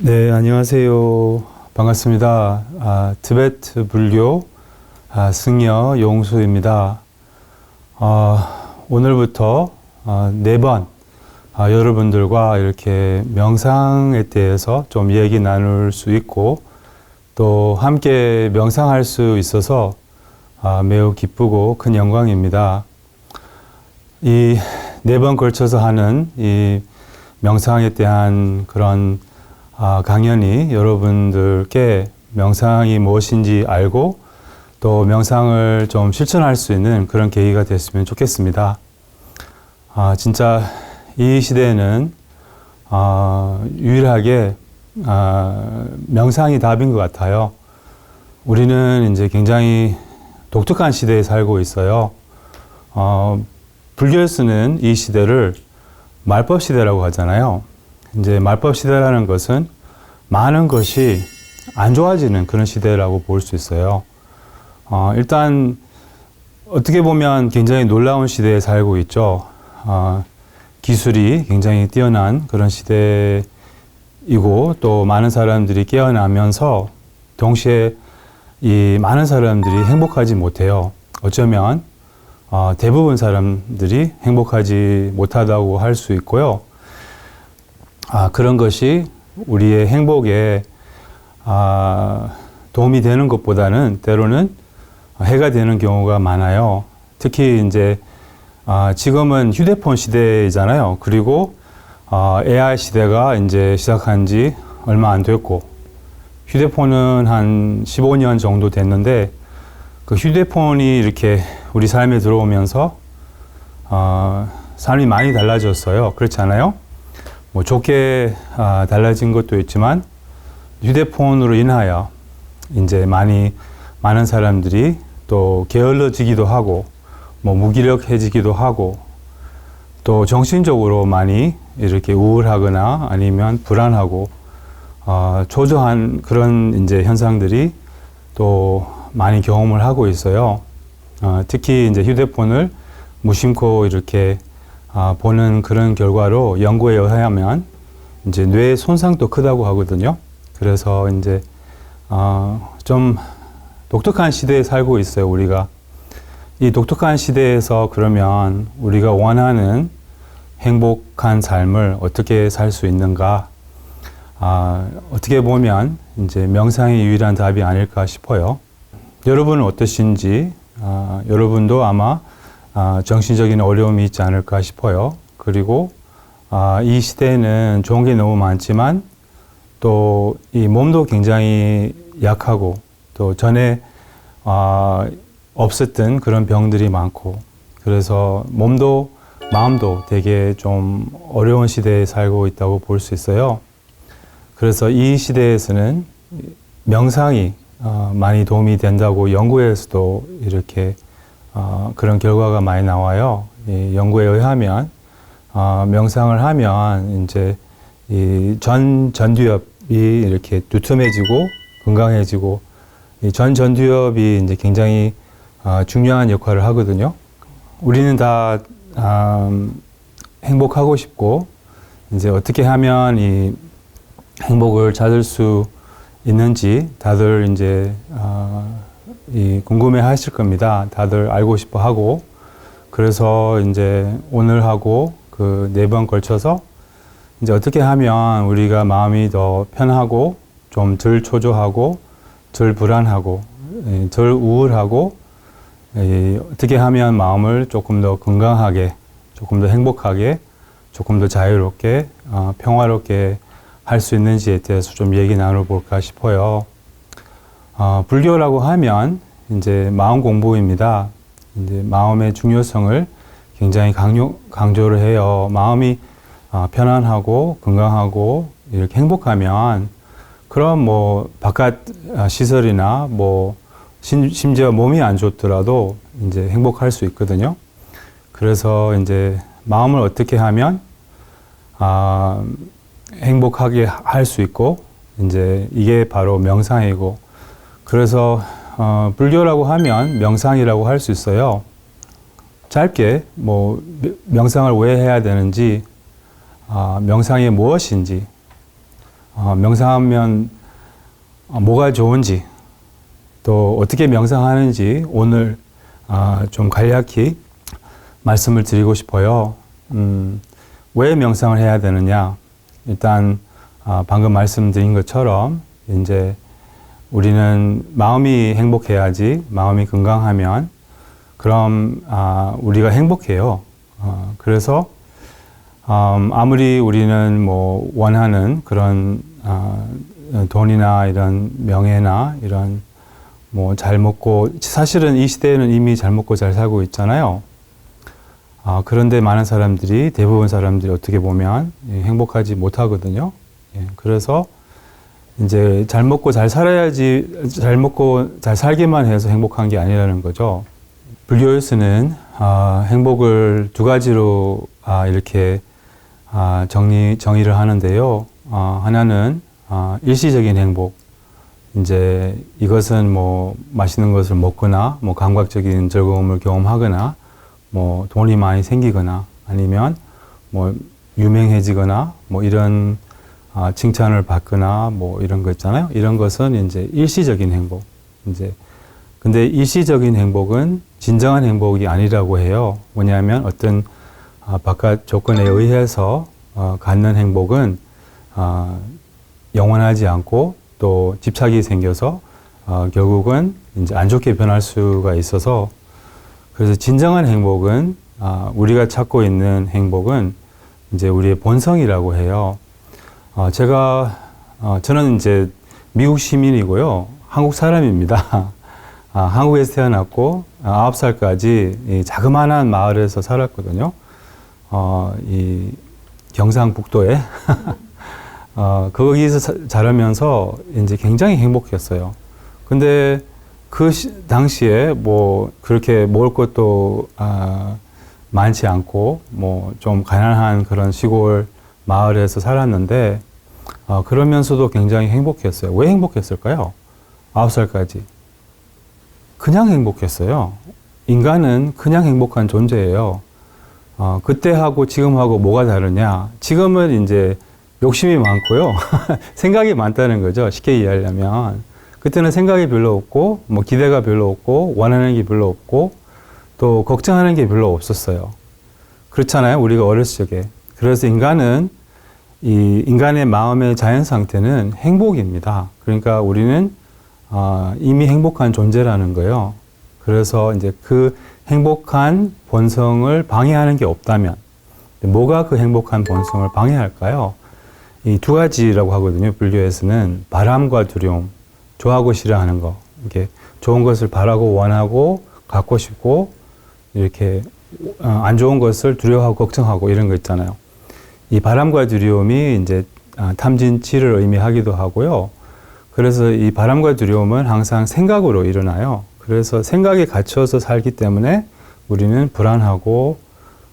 네, 안녕하세요. 반갑습니다. 티베트 불교 승려 용수입니다. 오늘부터 4번 여러분들과 이렇게 명상에 대해서 좀 얘기 나눌 수 있고 또 함께 명상할 수 있어서 매우 기쁘고 큰 영광입니다. 이 4번 걸쳐서 하는 이 명상에 대한 그런 강연이 여러분들께 명상이 무엇인지 알고 또 명상을 좀 실천할 수 있는 그런 계기가 됐으면 좋겠습니다. 진짜 이 시대에는 유일하게 명상이 답인 것 같아요. 우리는 이제 굉장히 독특한 시대에 살고 있어요. 불교에서는 이 시대를 말법 시대라고 하잖아요. 이제 말법 시대라는 것은 많은 것이 안 좋아지는 그런 시대라고 볼 수 있어요. 일단 어떻게 보면 굉장히 놀라운 시대에 살고 있죠. 기술이 굉장히 뛰어난 그런 시대이고 또 많은 사람들이 깨어나면서 동시에 이 많은 사람들이 행복하지 못해요. 어쩌면 대부분 사람들이 행복하지 못하다고 할 수 있고요. 그런 것이 우리의 행복에 도움이 되는 것보다는 때로는 해가 되는 경우가 많아요. 특히 이제 지금은 휴대폰 시대잖아요. 그리고 AI 시대가 이제 시작한 지 얼마 안 됐고 휴대폰은 한 15년 정도 됐는데 그 휴대폰이 이렇게 우리 삶에 들어오면서 삶이 많이 달라졌어요. 그렇지 않아요? 뭐 좋게 달라진 것도 있지만 휴대폰으로 인하여 이제 많은 사람들이 또 게을러지기도 하고 뭐 무기력해지기도 하고 또 정신적으로 많이 이렇게 우울하거나 아니면 불안하고 초조한 그런 이제 현상들이 또 많이 경험을 하고 있어요. 특히 이제 휴대폰을 무심코 이렇게 보는 그런 결과로 연구에 의하면 이제 뇌 손상도 크다고 하거든요. 그래서 이제 좀 독특한 시대에 살고 있어요, 우리가. 이 독특한 시대에서 그러면 우리가 원하는 행복한 삶을 어떻게 살 수 있는가? 어떻게 보면 이제 명상이 유일한 답이 아닐까 싶어요. 여러분은 어떠신지, 여러분도 아마 정신적인 어려움이 있지 않을까 싶어요. 그리고 이 시대에는 좋은 게 너무 많지만 또 이 몸도 굉장히 약하고 또 전에 없었던 그런 병들이 많고 그래서 몸도 마음도 되게 좀 어려운 시대에 살고 있다고 볼 수 있어요. 그래서 이 시대에서는 명상이 많이 도움이 된다고 연구에서도 이렇게 그런 결과가 많이 나와요. 이 연구에 의하면 명상을 하면 이제 이 전두엽이 이렇게 두툼해지고 건강해지고 이 전두엽이 이제 굉장히 중요한 역할을 하거든요. 우리는 다 행복하고 싶고 이제 어떻게 하면 이 행복을 찾을 수 있는지 다들 이제 궁금해 하실 겁니다. 다들 알고 싶어 하고 그래서 이제 오늘 하고 그 4번 걸쳐서 이제 어떻게 하면 우리가 마음이 더 편하고 좀 덜 초조하고 덜 불안하고 덜 우울하고 어떻게 하면 마음을 조금 더 건강하게 조금 더 행복하게 조금 더 자유롭게 평화롭게 할 수 있는지에 대해서 좀 얘기 나눠볼까 싶어요. 불교라고 하면 이제 마음 공부입니다. 이제 마음의 중요성을 굉장히 강조를 해요. 마음이 편안하고 건강하고 이렇게 행복하면 그럼 뭐 바깥 시설이나 뭐 심지어 몸이 안 좋더라도 이제 행복할 수 있거든요. 그래서 이제 마음을 어떻게 하면 행복하게 할 수 있고 이제 이게 바로 명상이고 그래서 불교라고 하면 명상이라고 할 수 있어요. 짧게 뭐 명상을 왜 해야 되는지, 명상이 무엇인지, 명상하면 뭐가 좋은지 또 어떻게 명상하는지 오늘 좀 간략히 말씀을 드리고 싶어요. 왜 명상을 해야 되느냐? 일단 방금 말씀드린 것처럼 이제 우리는 마음이 행복해야지, 마음이 건강하면 그럼 우리가 행복해요. 그래서 아무리 우리는 뭐 원하는 그런 돈이나 이런 명예나 이런 뭐 잘 먹고, 사실은 이 시대에는 이미 잘 먹고 잘 살고 있잖아요. 그런데 많은 사람들이, 대부분 사람들이 어떻게 보면 행복하지 못하거든요. 그래서 이제 잘 먹고 잘 살아야지, 잘 먹고 잘 살기만 해서 행복한 게 아니라는 거죠. 불교에서는 행복을 두 가지로 이렇게 정의를 하는데요. 하나는 일시적인 행복. 이제 이것은 뭐 맛있는 것을 먹거나 뭐 감각적인 즐거움을 경험하거나 뭐 돈이 많이 생기거나 아니면 뭐 유명해지거나 뭐 이런 칭찬을 받거나 뭐 이런 거 있잖아요. 이런 것은 이제 일시적인 행복. 이제 근데 일시적인 행복은 진정한 행복이 아니라고 해요. 뭐냐면 어떤 바깥 조건에 의해서 갖는 행복은 영원하지 않고 또 집착이 생겨서 결국은 이제 안 좋게 변할 수가 있어서, 그래서 진정한 행복은 우리가 찾고 있는 행복은 이제 우리의 본성이라고 해요. 저는 이제 미국 시민이고요. 한국 사람입니다. 한국에서 태어났고 9살까지 이 자그마한 마을에서 살았거든요. 이 경상북도에 거기서 자라면서 이제 굉장히 행복했어요. 근데 그 당시에 뭐 그렇게 먹을 것도 많지 않고 뭐 좀 가난한 그런 시골 마을에서 살았는데 그러면서도 굉장히 행복했어요. 왜 행복했을까요? 9살까지. 그냥 행복했어요. 인간은 그냥 행복한 존재예요. 그때하고 지금하고 뭐가 다르냐? 지금은 이제 욕심이 많고요. 생각이 많다는 거죠. 쉽게 이해하려면. 그때는 생각이 별로 없고, 뭐 기대가 별로 없고, 원하는 게 별로 없고, 또 걱정하는 게 별로 없었어요. 그렇잖아요. 우리가 어렸을 적에. 그래서 인간은 이 인간의 마음의 자연 상태는 행복입니다. 그러니까 우리는 이미 행복한 존재라는 거예요. 그래서 이제 그 행복한 본성을 방해하는 게 없다면 뭐가 그 행복한 본성을 방해할까요? 이 두 가지라고 하거든요. 불교에서는 바람과 두려움, 좋아하고 싫어하는 거, 이렇게 좋은 것을 바라고 원하고 갖고 싶고 이렇게 안 좋은 것을 두려워하고 걱정하고 이런 거 있잖아요. 이 바람과 두려움이 이제 탐진치를 의미하기도 하고요. 그래서 이 바람과 두려움은 항상 생각으로 일어나요. 그래서 생각에 갇혀서 살기 때문에 우리는 불안하고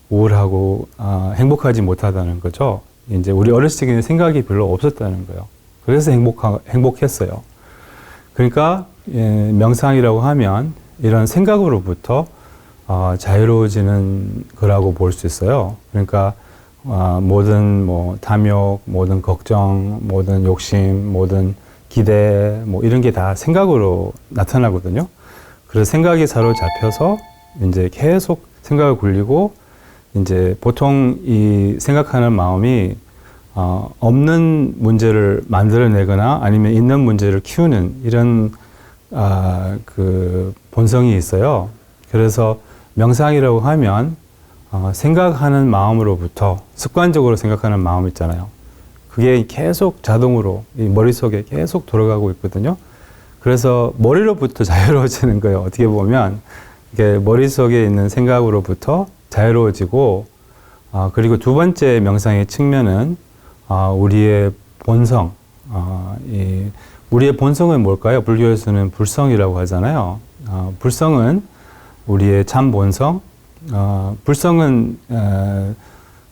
우울하고 행복하지 못하다는 거죠. 이제 우리 어렸을 적에는 생각이 별로 없었다는 거예요. 그래서 행복했어요. 그러니까 명상이라고 하면 이런 생각으로부터 자유로워지는 거라고 볼 수 있어요. 그러니까 모든 뭐 탐욕, 모든 걱정, 모든 욕심, 모든 기대, 뭐 이런 게 다 생각으로 나타나거든요. 그래서 생각이 사로잡혀서 이제 계속 생각을 굴리고, 이제 보통 이 생각하는 마음이 없는 문제를 만들어내거나 아니면 있는 문제를 키우는 이런 그 본성이 있어요. 그래서 명상이라고 하면 생각하는 마음으로부터 습관적으로 생각하는 마음 있잖아요. 그게 계속 자동으로 이 머릿속에 계속 돌아가고 있거든요. 그래서 머리로부터 자유로워지는 거예요. 어떻게 보면 이게 머릿속에 있는 생각으로부터 자유로워지고, 그리고 두 번째 명상의 측면은 우리의 본성. 우리의 본성은 뭘까요? 불교에서는 불성이라고 하잖아요. 불성은 우리의 참 본성. 불성은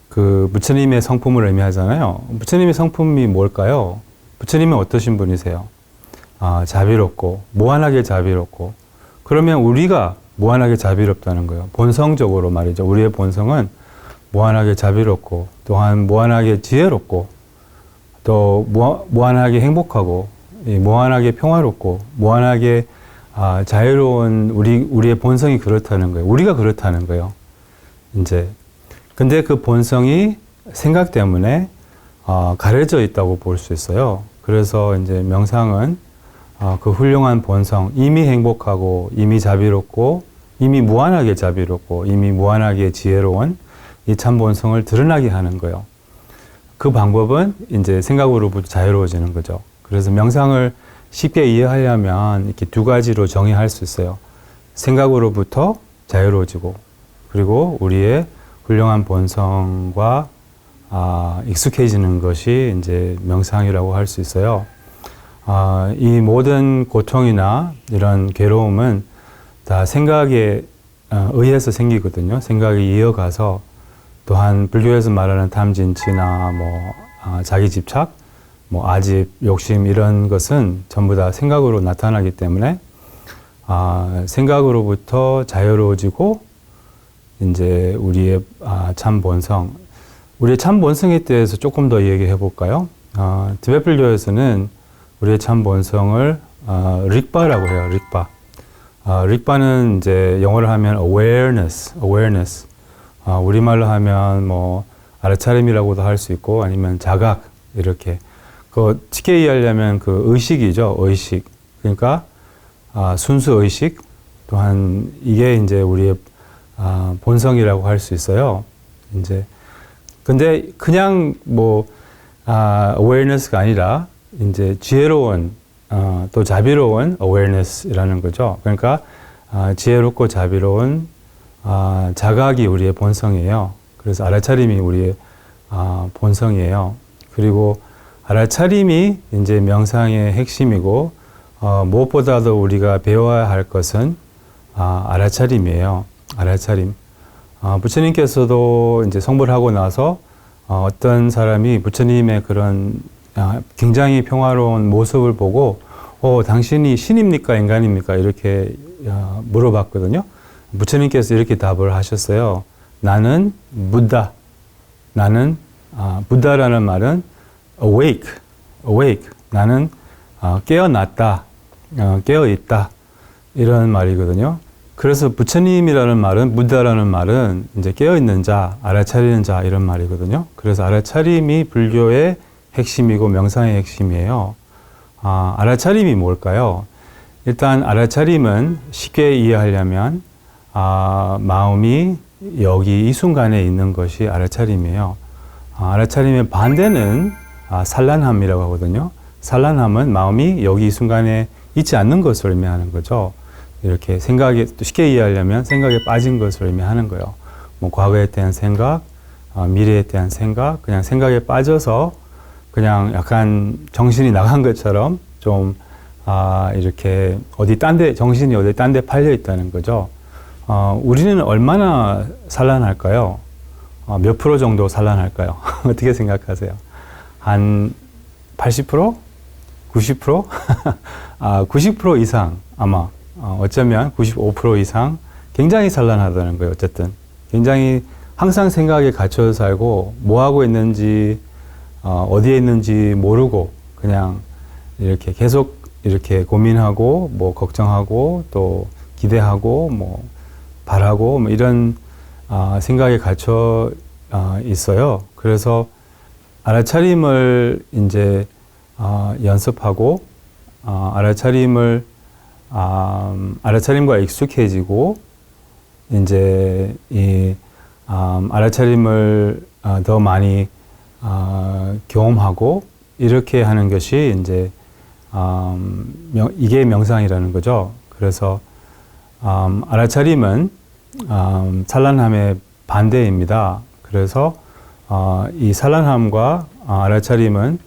그 부처님의 성품을 의미하잖아요. 부처님의 성품이 뭘까요? 부처님은 어떠신 분이세요? 자비롭고 무한하게 자비롭고. 그러면 우리가 무한하게 자비롭다는 거예요. 본성적으로 말이죠. 우리의 본성은 무한하게 자비롭고 또한 무한하게 지혜롭고 또 무한하게 행복하고 무한하게 평화롭고 무한하게 자유로운 우리의 본성이 그렇다는 거예요. 우리가 그렇다는 거예요. 이제 근데 그 본성이 생각 때문에 가려져 있다고 볼 수 있어요. 그래서 이제 명상은 그 훌륭한 본성, 이미 행복하고 이미 자비롭고 이미 무한하게 자비롭고 이미 무한하게 지혜로운 이 참 본성을 드러나게 하는 거예요. 그 방법은 이제 생각으로부터 자유로워지는 거죠. 그래서 명상을 쉽게 이해하려면 이렇게 두 가지로 정의할 수 있어요. 생각으로부터 자유로워지고 그리고 우리의 훌륭한 본성과 익숙해지는 것이 이제 명상이라고 할 수 있어요. 이 모든 고통이나 이런 괴로움은 다 생각에 의해서 생기거든요. 생각이 이어가서 또한 불교에서 말하는 탐진치나 자기 집착, 아집, 욕심 이런 것은 전부 다 생각으로 나타나기 때문에 생각으로부터 자유로워지고 이제 우리의 참 본성, 우리의 참 본성에 대해서 조금 더 얘기해 볼까요? 티베트 불교에서는 우리의 참 본성을 릭바라고 해요. 릭바. 릭바는 이제 영어로 하면 awareness. 우리말로 하면 알아차림이라고도 할 수 있고 아니면 자각 이렇게. 쉽게 이해하려면 그 의식이죠. 의식. 그러니까 순수 의식. 또한 이게 이제 우리의 본성이라고 할 수 있어요. 이제 근데 그냥 awareness가 아니라 이제 지혜로운 또 자비로운 awareness이라는 거죠. 그러니까 지혜롭고 자비로운 자각이 우리의 본성이에요. 그래서 알아차림이 우리의 본성이에요. 그리고 알아차림이 이제 명상의 핵심이고 무엇보다도 우리가 배워야 할 것은 알아차림이에요. 알아차림. 부처님께서도 이제 성불 하고 나서 어떤 사람이 부처님의 그런 굉장히 평화로운 모습을 보고 당신이 신입니까 인간입니까 이렇게 물어봤거든요. 부처님께서 이렇게 답을 하셨어요. 나는 부다. 나는 부다라는 말은 awake. 나는 깨어났다. 깨어있다. 이런 말이거든요. 그래서 부처님이라는 말은 부다라는 말은 이제 깨어있는 자, 알아차리는 자 이런 말이거든요. 그래서 알아차림이 불교의 핵심이고 명상의 핵심이에요. 알아차림이 뭘까요? 일단 알아차림은 쉽게 이해하려면 마음이 여기 이 순간에 있는 것이 알아차림이에요. 알아차림의 반대는 산란함이라고 하거든요. 산란함은 마음이 여기 이 순간에 있지 않는 것을 의미하는 거죠. 이렇게 생각에 쉽게 이해하려면 생각에 빠진 것을 의미하는 거예요. 과거에 대한 생각, 미래에 대한 생각, 그냥 생각에 빠져서 그냥 약간 정신이 나간 것처럼 좀 이렇게 정신이 어디 딴 데 팔려 있다는 거죠. 우리는 얼마나 산란할까요? 몇 프로 정도 산란할까요? 어떻게 생각하세요? 한 80%? 90%? 90% 이상 아마 어쩌면 95% 이상 굉장히 산란하다는 거예요. 어쨌든 굉장히 항상 생각에 갇혀 살고 뭐 하고 있는지 어디에 있는지 모르고 그냥 이렇게 계속 이렇게 고민하고 걱정하고 또 기대하고 바라고 이런 생각에 갇혀 있어요. 그래서 알아차림을 이제 연습하고 알아차림과 익숙해지고 이제 이 알아차림을 더 많이 경험하고 이렇게 하는 것이 이제 이게 명상이라는 거죠. 그래서 알아차림은 산란함의 반대입니다. 그래서 이 산란함과 알아차림은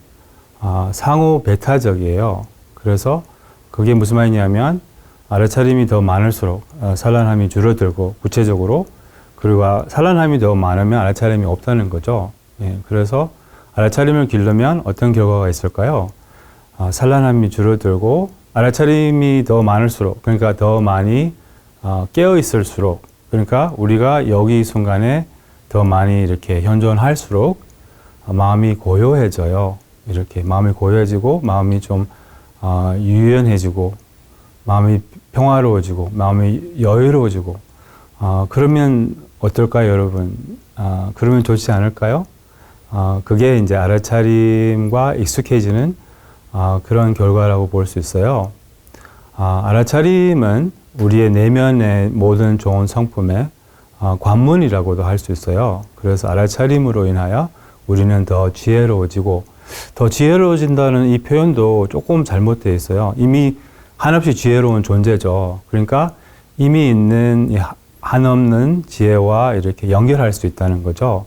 상호 배타적이에요. 그래서 그게 무슨 말이냐면 알아차림이 더 많을수록 산란함이 줄어들고 구체적으로 그리고 산란함이 더 많으면 알아차림이 없다는 거죠. 예, 그래서 알아차림을 기르면 어떤 결과가 있을까요? 산란함이 줄어들고 알아차림이 더 많을수록 그러니까 더 많이 깨어 있을수록 그러니까 우리가 여기 순간에 더 많이 이렇게 현존할수록 마음이 고요해져요. 이렇게 마음이 고요해지고 마음이 좀 유연해지고 마음이 평화로워지고 마음이 여유로워지고 그러면 어떨까요, 여러분? 그러면 좋지 않을까요? 그게 이제 알아차림과 익숙해지는 그런 결과라고 볼 수 있어요. 알아차림은 우리의 내면의 모든 좋은 성품의 관문이라고도 할 수 있어요. 그래서 알아차림으로 인하여 우리는 더 지혜로워지고, 더 지혜로워진다는 이 표현도 조금 잘못되어 있어요. 이미 한없이 지혜로운 존재죠. 그러니까 이미 있는 이 한없는 지혜와 이렇게 연결할 수 있다는 거죠.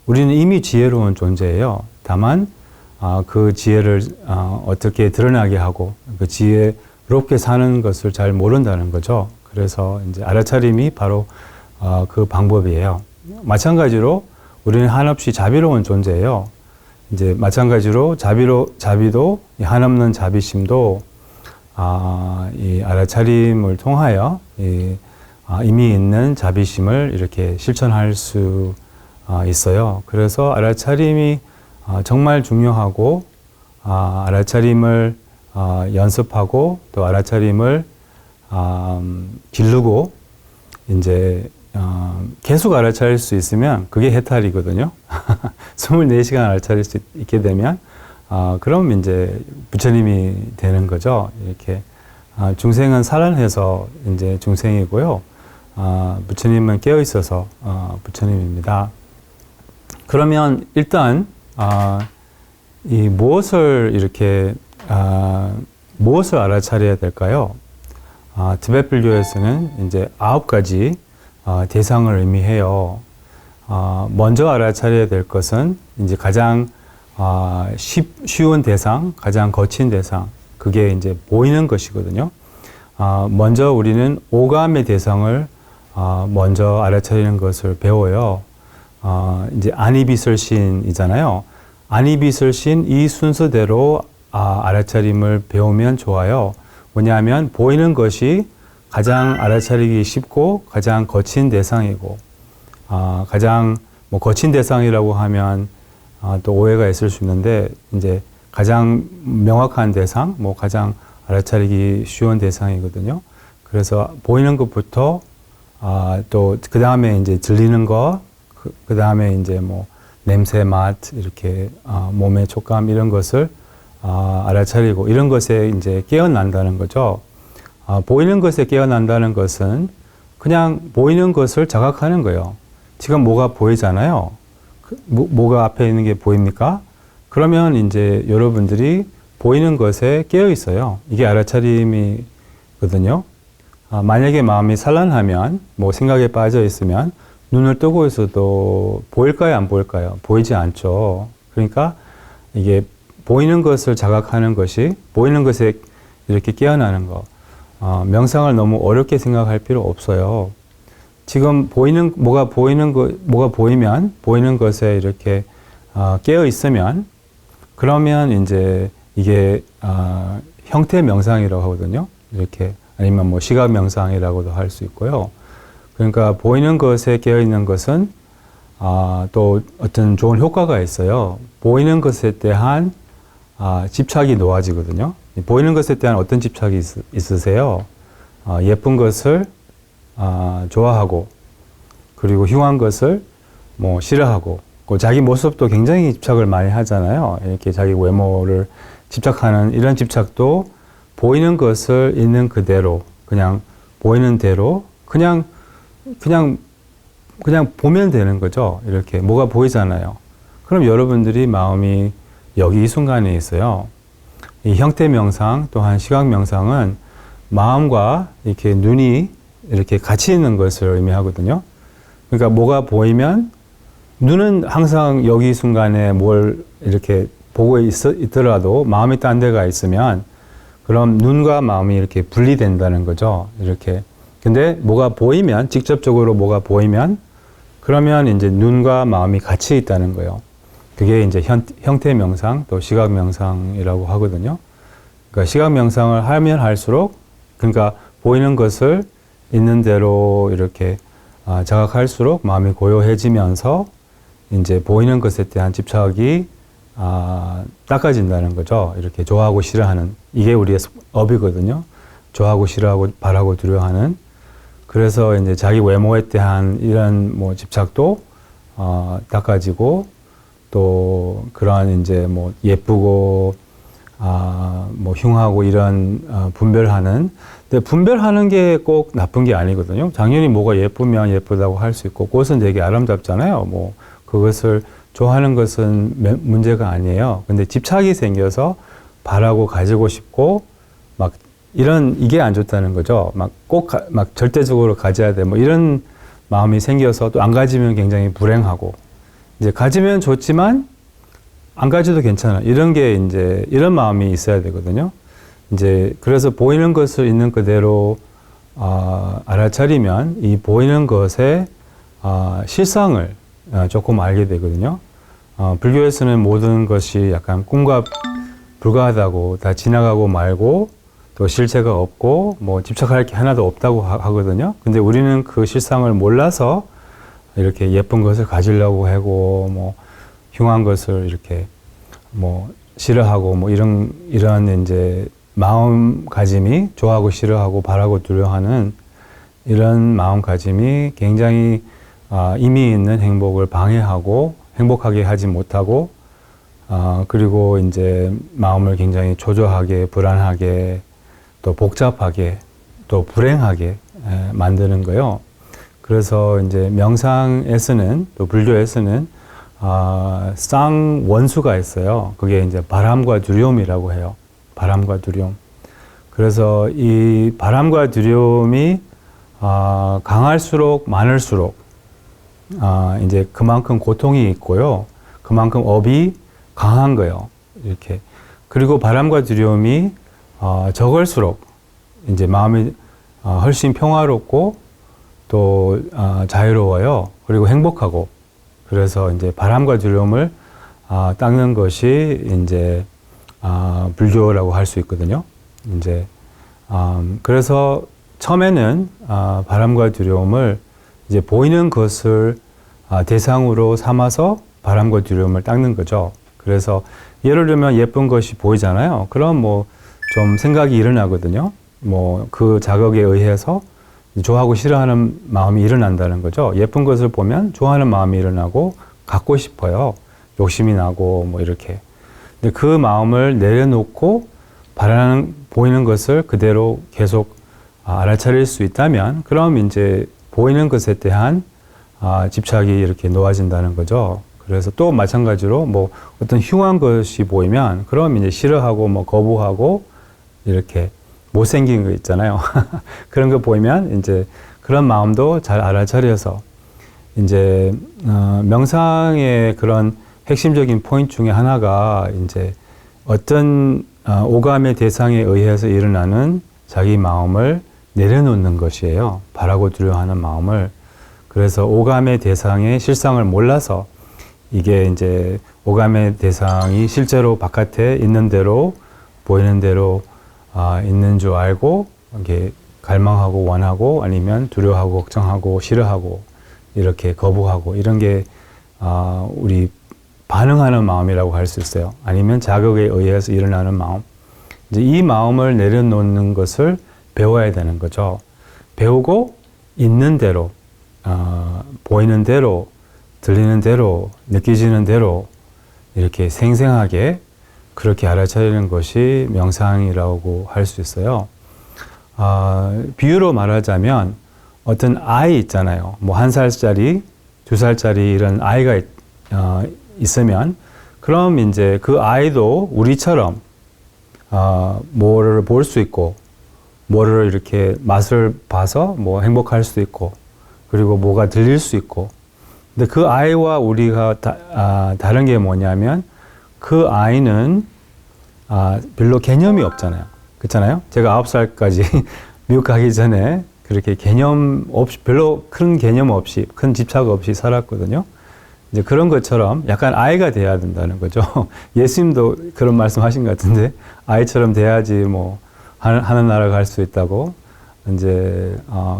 우리는 이미 지혜로운 존재예요. 다만 그 지혜를 어떻게 드러나게 하고 그 지혜롭게 사는 것을 잘 모른다는 거죠. 그래서 이제 알아차림이 바로 그 방법이에요. 마찬가지로 우리는 한없이 자비로운 존재예요. 이제 마찬가지로 자비도 한없는 자비심도 이 알아차림을 통하여 이미 있는 자비심을 이렇게 실천할 수 있어요. 그래서 알아차림이 정말 중요하고 알아차림을 연습하고 또 알아차림을 기르고 이제 계속 알아차릴 수 있으면 그게 해탈이거든요. 24시간 알아차릴 수 있게 되면 그럼 이제 부처님이 되는 거죠. 이렇게 중생은 살아내서 이제 중생이고요. 부처님은 깨어 있어서 부처님입니다. 그러면 일단 이 무엇을 알아차려야 될까요? 티베트 불교에서는 이제 9가지 대상을 의미해요. 먼저 알아차려야 될 것은 이제 가장 쉬운 대상, 가장 거친 대상, 그게 이제 보이는 것이거든요. 먼저 우리는 오감의 대상을 먼저 알아차리는 것을 배워요. 이제 안이비설신이잖아요. 안이비설신 이 순서대로 알아차림을 배우면 좋아요. 뭐냐면 보이는 것이 가장 알아차리기 쉽고 가장 거친 대상이고 가장 거친 대상이라고 하면 또 오해가 있을 수 있는데 이제 가장 명확한 대상, 가장 알아차리기 쉬운 대상이거든요. 그래서 보이는 것부터 또 그 다음에 이제 들리는 거, 그 다음에 이제 냄새, 맛 이렇게 몸의 촉감 이런 것을 알아차리고 이런 것에 이제 깨어난다는 거죠. 보이는 것에 깨어난다는 것은 그냥 보이는 것을 자각하는 거예요. 지금 뭐가 보이잖아요. 뭐가 앞에 있는 게 보입니까? 그러면 이제 여러분들이 보이는 것에 깨어 있어요. 이게 알아차림이거든요. 만약에 마음이 산란하면, 생각에 빠져 있으면 눈을 뜨고 있어도 보일까요? 안 보일까요? 보이지 않죠. 그러니까 이게 보이는 것을 자각하는 것이 보이는 것에 이렇게 깨어나는 거. 명상을 너무 어렵게 생각할 필요 없어요. 지금 뭐가 보이면 보이는 것에 이렇게 깨어 있으면 그러면 이제 이게 형태 명상이라고 하거든요. 이렇게 아니면 시각 명상이라고도 할 수 있고요. 그러니까 보이는 것에 깨어 있는 것은 또 어떤 좋은 효과가 있어요. 보이는 것에 대한 집착이 놓아지거든요. 보이는 것에 대한 어떤 집착이 있으세요? 예쁜 것을 좋아하고 그리고 흉한 것을 싫어하고 자기 모습도 굉장히 집착을 많이 하잖아요. 이렇게 자기 외모를 집착하는 이런 집착도 보이는 것을 있는 그대로 그냥 보이는 대로 그냥 보면 되는 거죠. 이렇게 뭐가 보이잖아요. 그럼 여러분들이 마음이 여기 이 순간에 있어요. 이 형태 명상 또한 시각 명상은 마음과 이렇게 눈이 이렇게 같이 있는 것을 의미하거든요. 그러니까 뭐가 보이면 눈은 항상 여기 이 순간에 뭘 이렇게 보고 있더라도 마음이 딴 데가 있으면 그럼 눈과 마음이 이렇게 분리된다는 거죠. 이렇게. 근데 뭐가 보이면, 직접적으로 뭐가 보이면 그러면 이제 눈과 마음이 같이 있다는 거예요. 그게 이제 형태 명상 또 시각 명상이라고 하거든요. 그러니까 시각 명상을 하면 할수록 그러니까 보이는 것을 있는 대로 이렇게 자각할수록 마음이 고요해지면서 이제 보이는 것에 대한 집착이 닦아진다는 거죠. 이렇게 좋아하고 싫어하는 이게 우리의 업이거든요. 좋아하고 싫어하고 바라고 두려워하는. 그래서 이제 자기 외모에 대한 이런 뭐 집착도 닦아지고 또 그러한 이제 뭐 예쁘고 뭐 흉하고 이런 분별하는. 근데 분별하는 게 꼭 나쁜 게 아니거든요. 당연히 뭐가 예쁘면 예쁘다고 할 수 있고 꽃은 되게 아름답잖아요. 뭐 그것을 좋아하는 것은 문제가 아니에요. 근데 집착이 생겨서 바라고 가지고 싶고 막 이런 이게 안 좋다는 거죠. 막 꼭 막 절대적으로 가져야 돼. 뭐 이런 마음이 생겨서 또 안 가지면 굉장히 불행하고 이제 가지면 좋지만 안 가져도 괜찮아. 이런 게 이제 이런 마음이 있어야 되거든요. 이제 그래서 보이는 것을 있는 그대로 알아차리면 이 보이는 것의 실상을 조금 알게 되거든요. 불교에서는 모든 것이 약간 꿈과 불과하다고 다 지나가고 말고 또 실체가 없고 뭐 집착할 게 하나도 없다고 하거든요. 근데 우리는 그 실상을 몰라서 이렇게 예쁜 것을 가지려고 하고 뭐 흉한 것을 이렇게 뭐 싫어하고 뭐 이런 이제 마음가짐이 좋아하고 싫어하고 바라고 두려워하는 이런 마음가짐이 굉장히 의미 있는 행복을 방해하고 행복하게 하지 못하고 그리고 이제 마음을 굉장히 초조하게 불안하게 또 복잡하게 또 불행하게 만드는 거예요. 그래서 이제 명상에서는 또 불교에서는 쌍원수가 있어요. 그게 이제 바람과 두려움이라고 해요. 바람과 두려움. 그래서 이 바람과 두려움이 강할수록 많을수록 이제 그만큼 고통이 있고요. 그만큼 업이 강한 거예요. 이렇게. 그리고 바람과 두려움이 적을수록 이제 마음이 훨씬 평화롭고 또 자유로워요. 그리고 행복하고. 그래서 이제 바람과 두려움을 닦는 것이 이제 불교라고 할 수 있거든요. 이제 그래서 처음에는 바람과 두려움을 이제 보이는 것을 대상으로 삼아서 바람과 두려움을 닦는 거죠. 그래서 예를 들면 예쁜 것이 보이잖아요. 그럼 뭐 좀 생각이 일어나거든요. 뭐 그 자극에 의해서 좋아하고 싫어하는 마음이 일어난다는 거죠. 예쁜 것을 보면 좋아하는 마음이 일어나고 갖고 싶어요. 욕심이 나고 뭐 이렇게. 근데 그 마음을 내려놓고 보이는 것을 그대로 계속 알아차릴 수 있다면 그럼 이제 보이는 것에 대한 집착이 이렇게 놓아진다는 거죠. 그래서 또 마찬가지로 뭐 어떤 흉한 것이 보이면 그럼 이제 싫어하고 뭐 거부하고 이렇게 못생긴 거 있잖아요. 그런 거 보이면 이제 그런 마음도 잘 알아차려서 이제 명상의 그런 핵심적인 포인트 중에 하나가 이제 어떤 오감의 대상에 의해서 일어나는 자기 마음을 내려놓는 것이에요. 바라고 두려워하는 마음을. 그래서 오감의 대상의 실상을 몰라서 이게 이제 오감의 대상이 실제로 바깥에 있는 대로 보이는 대로 있는 줄 알고 이렇게 갈망하고 원하고 아니면 두려워하고 걱정하고 싫어하고 이렇게 거부하고 이런 게 우리 반응하는 마음이라고 할 수 있어요. 아니면 자극에 의해서 일어나는 마음. 이제 이 마음을 내려놓는 것을 배워야 되는 거죠. 배우고 있는 대로, 보이는 대로, 들리는 대로, 느껴지는 대로 이렇게 생생하게 그렇게 알아차리는 것이 명상이라고 할 수 있어요. 비유로 말하자면 어떤 아이 있잖아요. 뭐 1살짜리, 2살짜리 이런 아이가 있으면 그럼 이제 그 아이도 우리처럼 뭐를 볼 수 있고 뭐를 이렇게 맛을 봐서 뭐 행복할 수도 있고 그리고 뭐가 들릴 수 있고 근데 그 아이와 우리가 다른 게 뭐냐면 그 아이는 별로 개념이 없잖아요. 그렇잖아요? 제가 9살까지 미국 가기 전에 그렇게 개념 없이 별로 큰 개념 없이 큰 집착 없이 살았거든요. 이제 그런 것처럼 약간 아이가 돼야 된다는 거죠. 예수님도 그런 말씀하신 것 같은데 아이처럼 돼야지 뭐 하늘나라 갈 수 있다고 이제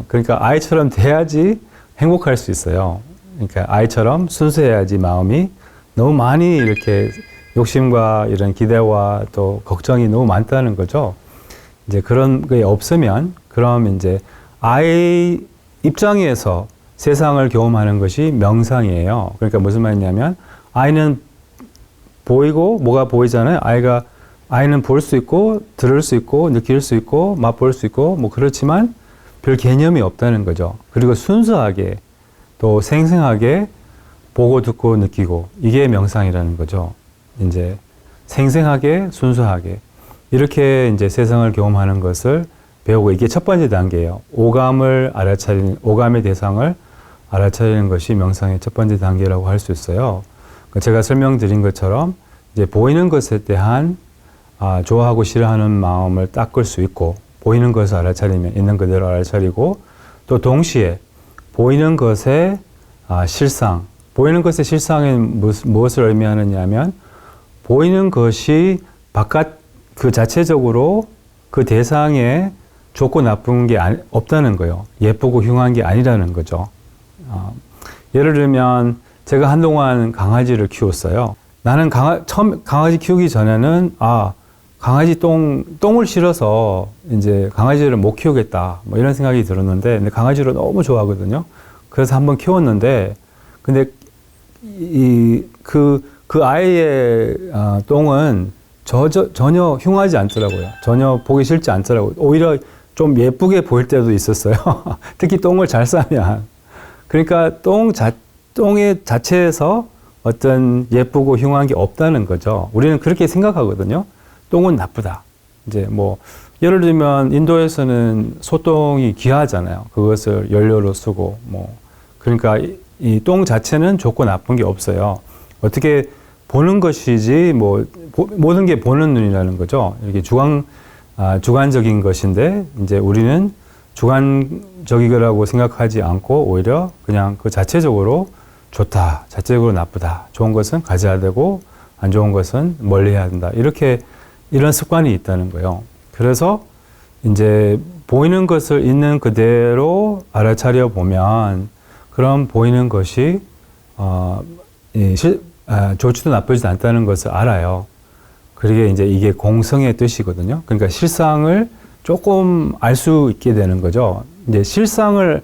그러니까 아이처럼 돼야지 행복할 수 있어요. 그러니까 아이처럼 순수해야지 마음이 너무 많이 이렇게 욕심과 이런 기대와 또 걱정이 너무 많다는 거죠. 이제 그런 게 없으면 그럼 이제 아이 입장에서 세상을 경험하는 것이 명상이에요. 그러니까 무슨 말이냐면 아이는 보이고 뭐가 보이잖아요. 아이는 볼 수 있고 들을 수 있고 느낄 수 있고 맛볼 수 있고 뭐 그렇지만 별 개념이 없다는 거죠. 그리고 순수하게 또 생생하게 보고 듣고 느끼고 이게 명상이라는 거죠. 이제 생생하게 순수하게 이렇게 이제 세상을 경험하는 것을 배우고 이게 첫 번째 단계예요. 오감의 대상을 알아차리는 것이 명상의 첫 번째 단계라고 할 수 있어요. 제가 설명드린 것처럼 이제 보이는 것에 대한 좋아하고 싫어하는 마음을 닦을 수 있고 보이는 것을 알아차리면 있는 그대로 알아차리고 또 동시에 보이는 것의 실상, 보이는 것의 실상은 무엇을 의미하느냐면 보이는 것이 그 자체적으로 그 대상에 좋고 나쁜 게 없다는 거예요. 예쁘고 흉한 게 아니라는 거죠. 예를 들면 제가 한동안 강아지를 키웠어요. 나는 처음 강아지 키우기 전에는 강아지 똥을 싫어서 이제 강아지를 못 키우겠다 뭐 이런 생각이 들었는데 근데 강아지를 너무 좋아하거든요. 그래서 한번 키웠는데 근데 그 아이의 똥은 전혀 흉하지 않더라고요. 전혀 보기 싫지 않더라고요. 오히려 좀 예쁘게 보일 때도 있었어요. 특히 똥을 잘 싸면. 그러니까 똥의 자체에서 어떤 예쁘고 흉한 게 없다는 거죠. 우리는 그렇게 생각하거든요. 똥은 나쁘다. 이제 뭐 예를 들면 인도에서는 소똥이 귀하잖아요. 그것을 연료로 쓰고 뭐 그러니까 이 똥 자체는 좋고 나쁜 게 없어요. 어떻게 보는 것이지 뭐 모든 게 보는 눈이라는 거죠. 이렇게 주관적인 것인데 이제 우리는 주관적이라고 생각하지 않고 오히려 그냥 그 자체적으로 좋다, 자체적으로 나쁘다, 좋은 것은 가져야 되고 안 좋은 것은 멀리해야 된다. 이런 습관이 있다는 거예요. 그래서 이제 보이는 것을 있는 그대로 알아차려 보면 그럼 보이는 것이 좋지도 나쁘지도 않다는 것을 알아요. 그게 이제 이게 공성의 뜻이거든요. 그러니까 실상을 조금 알 수 있게 되는 거죠. 이제 실상을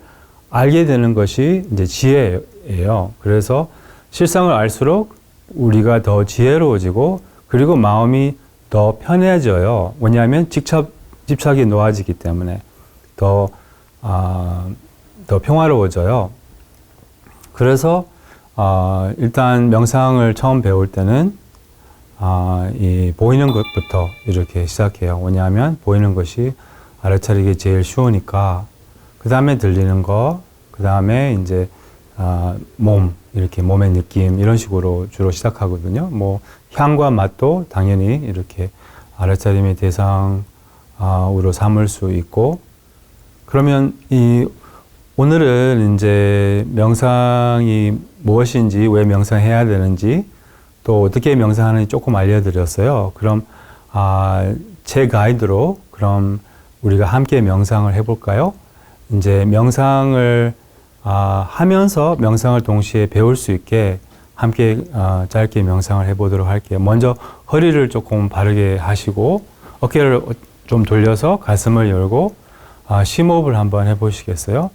알게 되는 것이 이제 지혜예요. 그래서 실상을 알수록 우리가 더 지혜로워지고 그리고 마음이 더 편해져요. 왜냐하면 집착이 놓아지기 때문에 더 평화로워져요. 그래서 일단 명상을 처음 배울 때는 이 보이는 것부터 이렇게 시작해요. 왜냐하면 보이는 것이 알아차리기 제일 쉬우니까 그 다음에 들리는 거, 그 다음에 이제 이렇게 몸의 느낌 이런 식으로 주로 시작하거든요. 뭐 향과 맛도 당연히 이렇게 알아차림의 대상으로 삼을 수 있고 그러면 오늘은 이제 명상이 무엇인지 왜 명상해야 되는지 또 어떻게 명상하는지 조금 알려드렸어요. 그럼 제 가이드로 그럼 우리가 함께 명상을 해볼까요? 이제 명상을 하면서 명상을 동시에 배울 수 있게 함께 짧게 명상을 해보도록 할게요. 먼저 허리를 조금 바르게 하시고 어깨를 좀 돌려서 가슴을 열고 심호흡을 한번 해보시겠어요?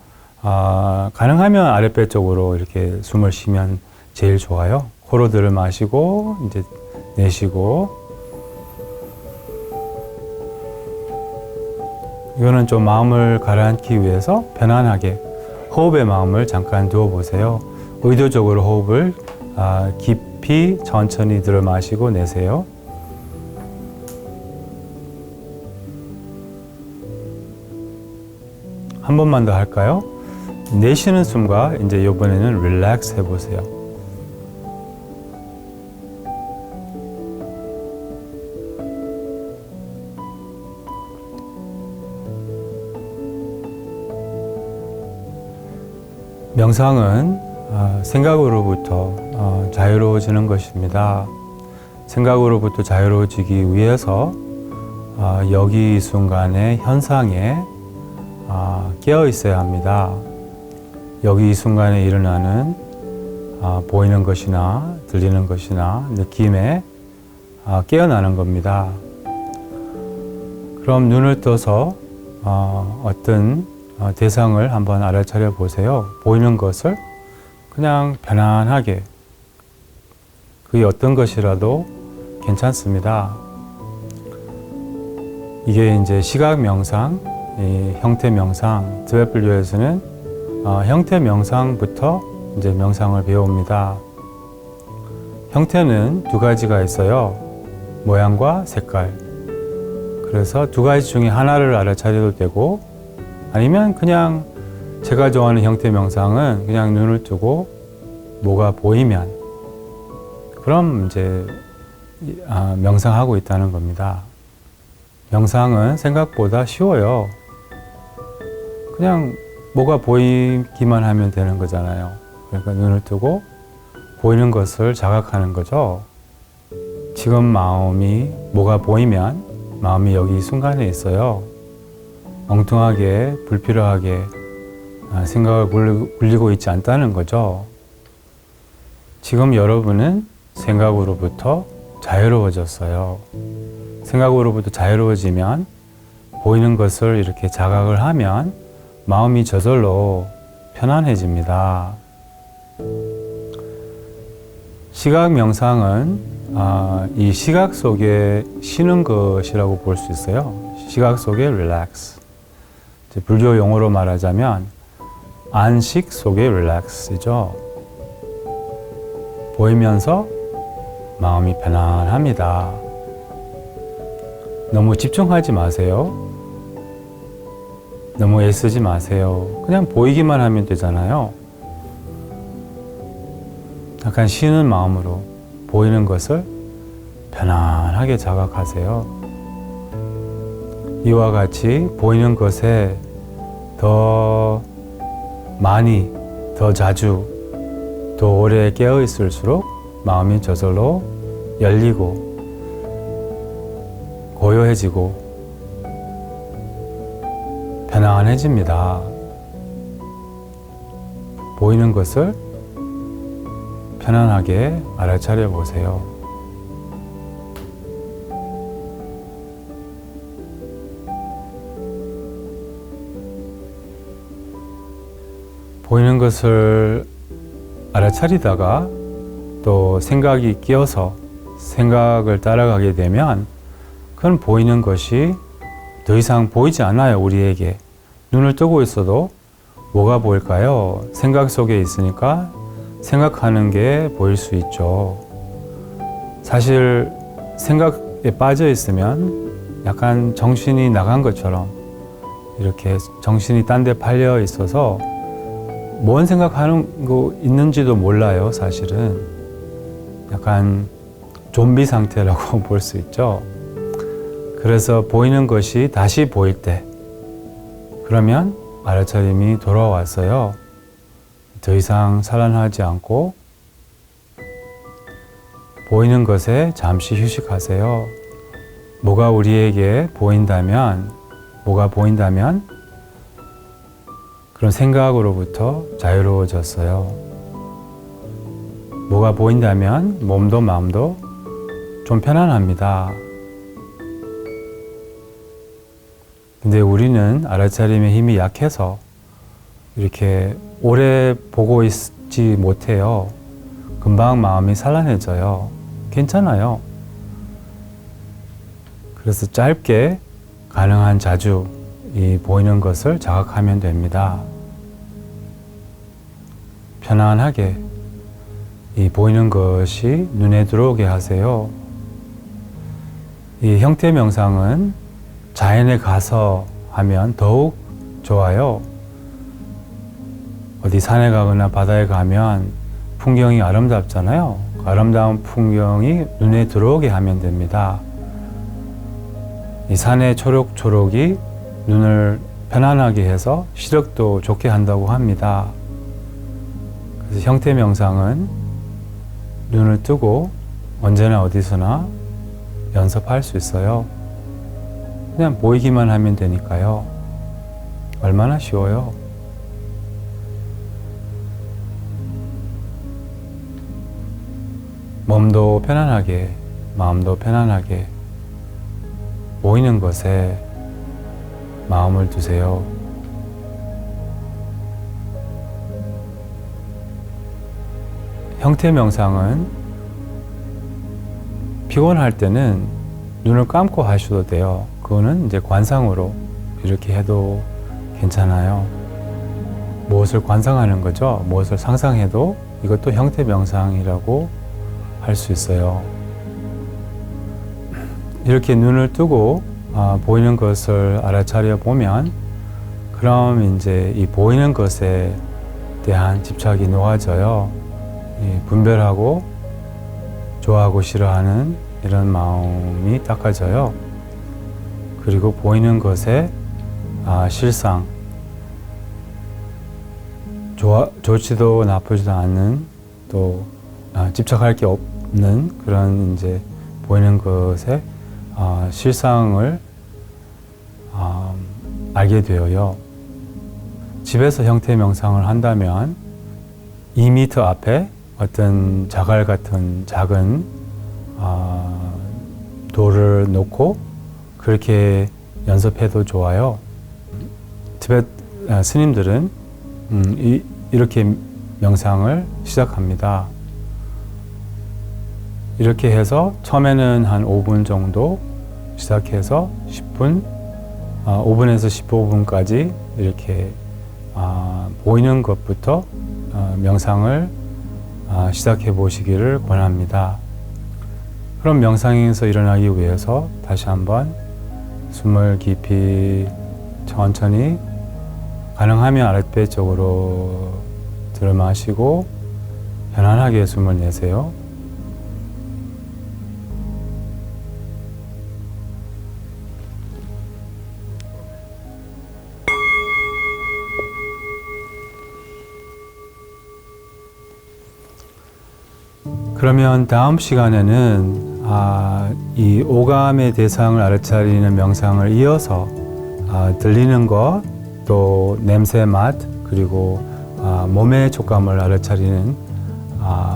가능하면 아랫배 쪽으로 이렇게 숨을 쉬면 제일 좋아요. 코로 들을 마시고 이제 내쉬고 이거는 좀 마음을 가라앉기 위해서 편안하게 호흡에 마음을 잠깐 두어보세요. 의도적으로 호흡을 깊이 천천히 들어 마시고 내세요. 한 번만 더 할까요? 내쉬는 숨과 이제 이번에는 릴렉스 해보세요. 명상은 생각으로부터 자유로워지는 것입니다. 생각으로부터 자유로워지기 위해서 여기 이 순간의 현상에 깨어 있어야 합니다. 여기 이 순간에 일어나는 보이는 것이나 들리는 것이나 느낌에 깨어나는 겁니다. 그럼 눈을 떠서 어떤 대상을 한번 알아차려 보세요. 보이는 것을 그냥 편안하게, 그게 어떤 것이라도 괜찮습니다. 이게 이제 시각 명상, 형태 명상, 드웨플류에서는 형태 명상부터 이제 명상을 배웁니다. 형태는 두 가지가 있어요. 모양과 색깔. 그래서 두 가지 중에 하나를 알아차려도 되고, 아니면 그냥 제가 좋아하는 형태 명상은 그냥 눈을 뜨고 뭐가 보이면, 그럼 이제 명상하고 있다는 겁니다. 명상은 생각보다 쉬워요. 그냥 뭐가 보이기만 하면 되는 거잖아요. 그러니까 눈을 뜨고 보이는 것을 자각하는 거죠. 지금 마음이 뭐가 보이면 마음이 여기 이 순간에 있어요. 엉뚱하게 불필요하게 생각을 굴리고 있지 않다는 거죠. 지금 여러분은 생각으로부터 자유로워졌어요. 생각으로부터 자유로워지면 보이는 것을 이렇게 자각을 하면 마음이 저절로 편안해집니다. 시각 명상은 이 시각 속에 쉬는 것이라고 볼 수 있어요. 시각 속에 relax. 불교 용어로 말하자면 안식 속의 relax이죠. 보이면서 마음이 편안합니다. 너무 집중하지 마세요. 너무 애쓰지 마세요. 그냥 보이기만 하면 되잖아요. 약간 쉬는 마음으로 보이는 것을 편안하게 자각하세요. 이와 같이 보이는 것에 더 많이, 더 자주, 더 오래 깨어 있을수록 마음이 저절로 열리고 고요해지고 편안해집니다. 보이는 것을 편안하게 알아차려 보세요. 보이는 것을 알아차리다가 또 생각이 끼어서 생각을 따라가게 되면 그건 보이는 것이 더 이상 보이지 않아요. 우리에게 눈을 뜨고 있어도 뭐가 보일까요? 생각 속에 있으니까 생각하는 게 보일 수 있죠. 사실 생각에 빠져 있으면 약간 정신이 나간 것처럼 이렇게 정신이 딴 데 팔려 있어서 뭔 생각하는 거 있는지도 몰라요. 사실은 약간 좀비 상태라고 볼 수 있죠. 그래서 보이는 것이 다시 보일 때, 그러면 알아차림이 돌아왔어요. 더 이상 살아나지 않고 보이는 것에 잠시 휴식하세요. 뭐가 우리에게 보인다면, 그런 생각으로부터 자유로워졌어요. 뭐가 보인다면 몸도 마음도 좀 편안합니다. 근데 우리는 알아차림의 힘이 약해서 이렇게 오래 보고 있지 못해요. 금방 마음이 산란해져요. 괜찮아요. 그래서 짧게 가능한 자주 이 보이는 것을 자각하면 됩니다. 편안하게 이 보이는 것이 눈에 들어오게 하세요. 이 형태 명상은 자연에 가서 하면 더욱 좋아요. 어디 산에 가거나 바다에 가면 풍경이 아름답잖아요. 그 아름다운 풍경이 눈에 들어오게 하면 됩니다. 이 산의 초록초록이 눈을 편안하게 해서 시력도 좋게 한다고 합니다. 그래서 형태 명상은 눈을 뜨고 언제나 어디서나 연습할 수 있어요. 그냥 보이기만 하면 되니까요. 얼마나 쉬워요. 몸도 편안하게 마음도 편안하게 보이는 것에 마음을 두세요. 형태 명상은 피곤할 때는 눈을 감고 하셔도 돼요. 그거는 이제 관상으로 이렇게 해도 괜찮아요. 무엇을 관상하는 거죠? 무엇을 상상해도 이것도 형태 명상이라고 할 수 있어요. 이렇게 눈을 뜨고 보이는 것을 알아차려 보면 그럼 이제 이 보이는 것에 대한 집착이 놓아져요. 분별하고 좋아하고 싫어하는 이런 마음이 닦아져요. 그리고 보이는 것에 실상 좋지도 나쁘지도 않은 또 집착할 게 없는 그런 이제 보이는 것에 실상을 알게 되어요. 집에서 형태 명상을 한다면 2m 앞에 어떤 자갈 같은 작은 돌을 놓고 그렇게 연습해도 좋아요. 티베트 스님들은 이렇게 명상을 시작합니다. 이렇게 해서 처음에는 한 5분 정도 시작해서 10분, 5분에서 15분까지 이렇게 보이는 것부터 명상을 시작해 보시기를 권합니다. 그럼 명상에서 일어나기 위해서 다시 한번 숨을 깊이 천천히 가능하면 아랫배 쪽으로 들이마시고 편안하게 숨을 내세요. 그러면 다음 시간에는 이 오감의 대상을 알아차리는 명상을 이어서 들리는 것, 또 냄새, 맛, 그리고 몸의 촉감을 알아차리는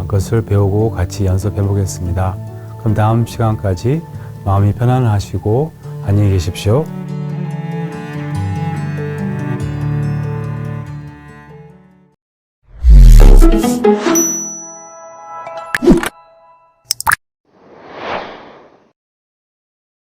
것을 배우고 같이 연습해 보겠습니다. 그럼 다음 시간까지 마음이 편안하시고 안녕히 계십시오.